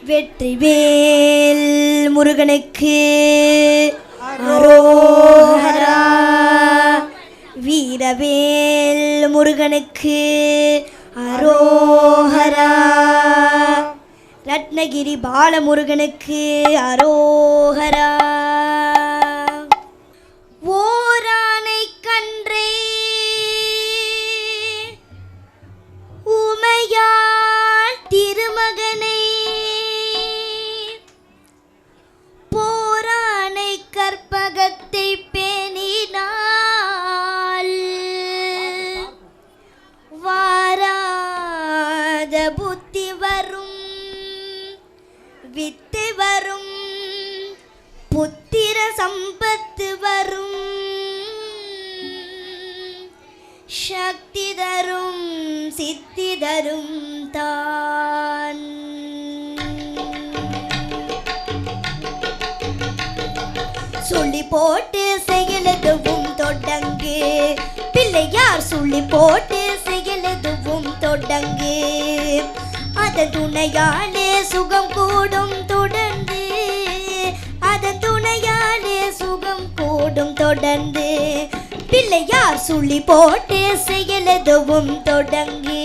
வெற்றிவேல் முருகனுக்கு அரோகரா. வீரவேல் முருகனுக்கு அரோகரா. ரத்னகிரி பாலமுருகனுக்கு அரோகரா. ஓரானை கன்றே உமையாள் திருமகனை போரானை கற்பகத்தை பேணினாள் வாராத புத்தி வரும் வித்து வரும் புத்திர சம்பத்து வரும் சக்தி தரும் சித்தி தரும் தான். சொல்லி போட்டு செயலதுவும் தொடங்கு பிள்ளையார் சொல்லி போட்டு செயலதுவும் தொடங்கு. அதன் துணையாலே சுகம் கூடும் தொடர்ந்து. அதன் துணையாலே சுகம் கூடும் தொடர்ந்து. பிள்ளையார் சொல்லி போட்டு செயலதுவும் தொடங்கு.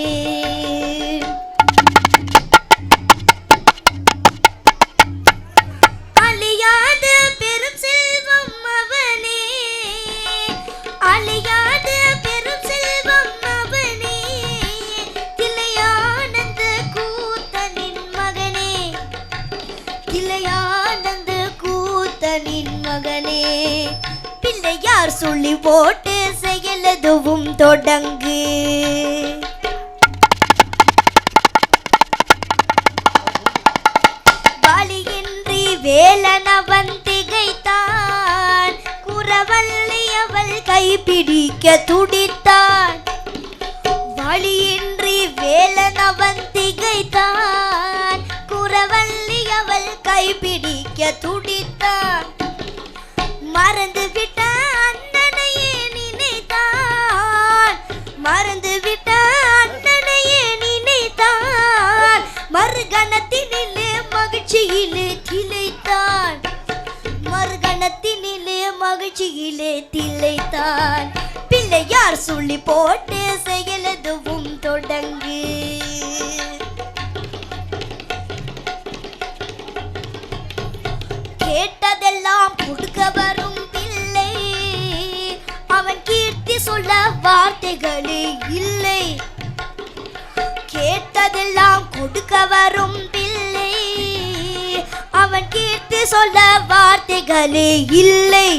அழியாத பெரும் செல்வம் அவனே. அழியாத பெரும் செல்வம் அவனே. தில்லையானந்த கூத்தனின் மகனே. தில்லையானந்த கூத்தனின் மகனே. பிள்ளையார் சொல்லி போட்டு செயலதுவும் தொடங்கு. வழியின்றி வேலனவன் திகைத்தான். குறவல்லி அவள் கைப்பிடிக்க துடித்தான். வழியின்றி வேலனவன் திகைத்தான். குறவல்லி அவள் கைப்பிடிக்க துடித்தான். மறந்து விட்ட அண்ணனையே நினைத்தான். மறந்து விட்ட அண்ணனையே நினைத்தான். மறுகணத்தினிலே மகிழ்ச்சியிலே திளைத்தான். மறுகணத்தினிலே மகிழ்ச்சியிலே திளைத்தான். பிள்ளையார் சொல்லி போட்டு செயலதுவும் தொடங்கு. கேட்டதெல்லாம் கொடுக்க வரும் பிள்ளை. அவன் கீர்த்தி சொல்ல வார்த்தைகளே இல்லை. கேட்டதெல்லாம் கொடுக்க வரும் பிள்ளை. அவன் கீர்த்தி சொல்ல வார்த்தைகளே இல்லை.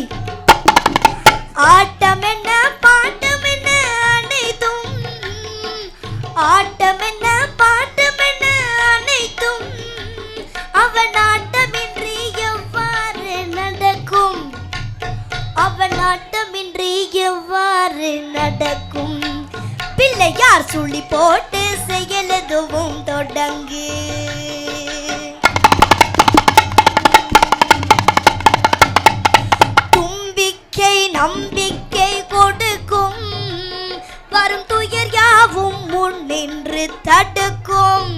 ஆட்டம் என்ன பாட்டம் என்ன அனைத்தும். ஆட்டம் என்ன பாட்டம் என்ன அனைத்தும். அவன் ஆட்டமின்றி எவ்வாறு நடக்கும். அவன் ஆட்டமின்றி எவ்வாறு நடக்கும். பிள்ளையார் சொல்லி போட்டு செயலதுவும் தொடங்கு. தும்பிக்கை நம்பிக்கை கொடுக்கும். வரும் துயர் யாவும் முன் நின்று தடுக்கும்.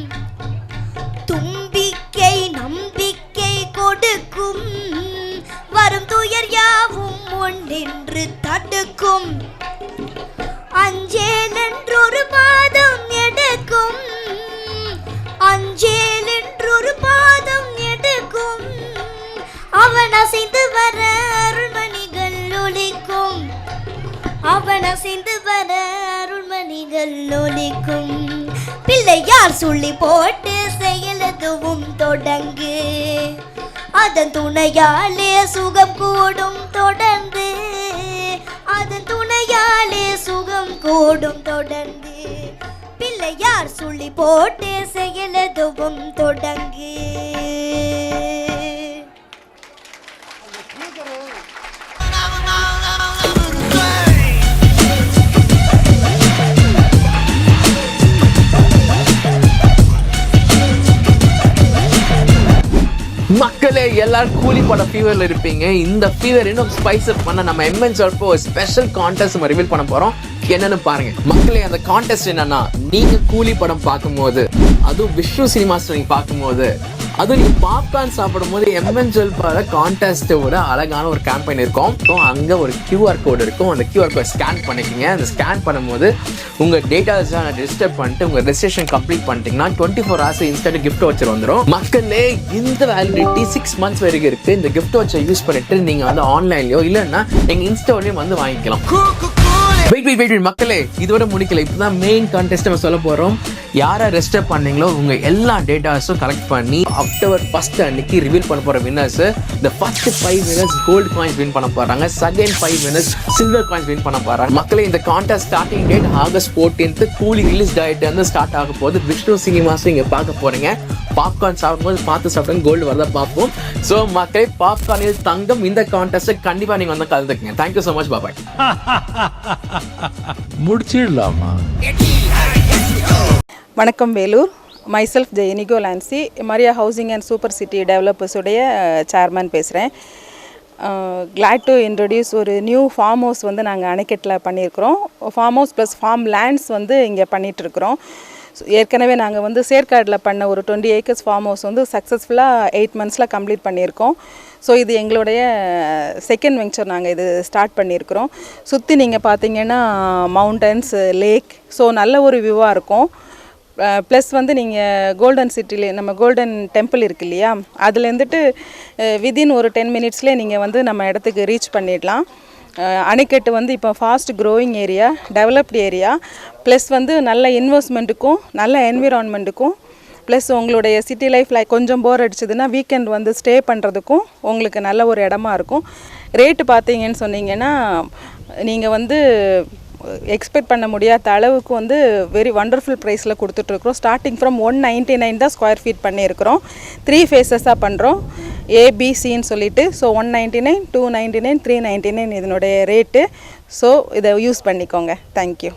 தும்பிக்கை நம்பிக்கை கொடுக்கும். வரும் துயர் யாவும் முன் நின்று தடுக்கும். அஞ்சேல் என்றொரு பாதம் எடுக்கும். அஞ்சேல் என்றொரு பாதம் எடுக்கும். அவன் அசைந்து வர அருள்மணிகள் ஒலிக்கும். அவன் அசைந்து வர அருள்மணிகள் ஒலிக்கும். பிள்ளையார் சொல்லி போட்டு செயலதுவும் தொடங்கு. அதன் துணையாலே சுகம் கூடும் தொடர்ந்து. அதன் துணையாலே சுகம் கூடும் தொடர்ந்து. பிள்ளையார் சொல்லி போட்டு செயலதுவும் தொடங்கு. மக்களே எல்லாரும் கூலி பட ஃபீவர்ல இருப்பீங்க. இந்த ஃபீவர் இன்னும் ஸ்பைஸ் அப் பண்ண நம்ம எம்என் சார்பு ஒரு ஸ்பெஷல் கான்டெஸ்ட் நம்ம ரிவீல் பண்ண போறோம். என்னன்னு பாருங்க மக்களே. அந்த கான்டெஸ்ட் என்னன்னா, நீங்க கூலி படம் பார்க்கும்போது, அதுவும் விஷ்ணு சினிமாஸ் நீங்க பார்க்கும்போது அதுவும் நீங்கள் பாப்கார்ன் சாப்பிடும் போது எம்என் ஜுவல்பால கான்டெஸ்ட்டோட அழகான ஒரு கேம்பெயின் இருக்கும். ஸோ அங்கே ஒரு கியூஆர் கோடு இருக்கும். அந்த கியூஆர் கோட் ஸ்கேன் பண்ணிக்கிங்க. அந்த ஸ்கேன் பண்ணும்போது உங்கள் டேட்டாஸ்லாம் ரெஜிஸ்டர் பண்ணிட்டு உங்கள் ரெஜிஸ்ட்ரேஷன் கம்ப்ளீட் பண்ணிட்டீங்கன்னா 24 hours இன்ஸ்டன்ட் கிஃப்ட் வச்சர் வந்துடும். மக்களே இந்த வேலிடிட்டி 6 months வரைக்கும் இருக்குது. இந்த கிஃப்ட் வச்சை யூஸ் பண்ணிட்டு நீங்கள் வந்து ஆன்லைன்லையோ இல்லைன்னா எங்கள் இன்ஸ்டாலையும் வந்து வாங்கிக்கலாம். வெயிட் மக்களே, இதோட முடிக்கல. இப்போதான் மெயின் கான்டெஸ்ட் நம்ம சொல்ல போகிறோம். யாரை ரெஜிஸ்டர் பண்ணீங்களோ உங்கள் எல்லா டேட்டாஸும் கலெக்ட் பண்ணி October 1st அன்னைக்கு ரிவீல் பண்ண போகிற வின்னர்ஸ். இந்த first 5 winners gold coins win பண்ண போகிறாங்க. Second 5 winners silver coins win பண்ண போகிறாங்க. மக்களே இந்த contest starting date August 14th கூலி ரிலீஸ் டேட் வந்து ஸ்டார்ட் ஆக போகுது. விஷ்ணு சினிமாஸும் இங்கே பார்க்க போகிறீங்க. பாப்கார்ன் சாப்பிடும்போது பார்த்து சாப்பிட்டு கோல்டு வரதான் பார்ப்போம். ஸோ மக்களே, பாப்கார்னில் தங்கம் இந்த கான்டெஸ்ட்டை கண்டிப்பாக நீங்கள் வந்து கலந்துக்குங்க. Thank you so much. பாபாய். முடிச்சிடலாமா? வணக்கம் Vellore. Myself Jeyaniko Lancy, Maria housing and super city டெவலப்பர்ஸுடைய சேர்மன் பேசுகிறேன். கிளாட் டு இன்ட்ரடியூஸ் ஒரு நியூ ஃபார்ம் ஹவுஸ் வந்து நாங்கள் அணைக்கட்டில் பண்ணியிருக்கிறோம். Farm house plus farm lands வந்து இங்கே பண்ணிகிட்ருக்குறோம். ஏற்கனவே நாங்கள் வந்து சேர்க்காடில் பண்ண ஒரு 20 acres ஃபார்ம் ஹவுஸ் வந்து சக்ஸஸ்ஃபுல்லாக 8 months பண்ணியிருக்கோம். ஸோ இது எங்களுடைய செகண்ட் வெஞ்சர். நாங்கள் இது ஸ்டார்ட் பண்ணியிருக்கிறோம். சுற்றி நீங்கள் பார்த்தீங்கன்னா மவுண்டன்ஸ், லேக், ஸோ நல்ல ஒரு வியூவாக இருக்கும். ப்ளஸ் வந்து நீங்கள் கோல்டன் சிட்டிலே நம்ம கோல்டன் டெம்பிள் இருக்கு இல்லையா, அதுலேருந்துட்டு வித்தின் ஒரு 10 minutesலேயே நீங்கள் வந்து நம்ம இடத்துக்கு ரீச் பண்ணிடலாம். அணைக்கட்டு வந்து இப்போ fast growing area, developed area, plus வந்து நல்ல இன்வெஸ்ட்மெண்ட்டுக்கும் நல்ல என்விரான்மெண்ட்டுக்கும் ப்ளஸ் உங்களுடைய சிட்டி லைஃப்பில் கொஞ்சம் போர் அடிச்சதுன்னா வீக்கெண்ட் வந்து ஸ்டே பண்ணுறதுக்கும் உங்களுக்கு நல்ல ஒரு இடமா இருக்கும். ரேட்டு பார்த்தீங்கன்னு சொன்னீங்கன்னா நீங்கள் வந்து எக்ஸ்பெக்ட் பண்ண முடியாத அளவுக்கு வந்து வெரி வண்டர்ஃபுல் ப்ரைஸில் கொடுத்துட்ருக்குறோம். ஸ்டார்டிங் ஃப்ரம் 199 தான் ஸ்கொயர் ஃபீட் பண்ணியிருக்கிறோம். 3 phases பண்ணுறோம், ஏபிசின்னு சொல்லிட்டு. ஸோ 199, 299, 399 இதனுடைய ரேட்டு. ஸோ இதை யூஸ் பண்ணிக்கோங்க. தேங்க்யூ.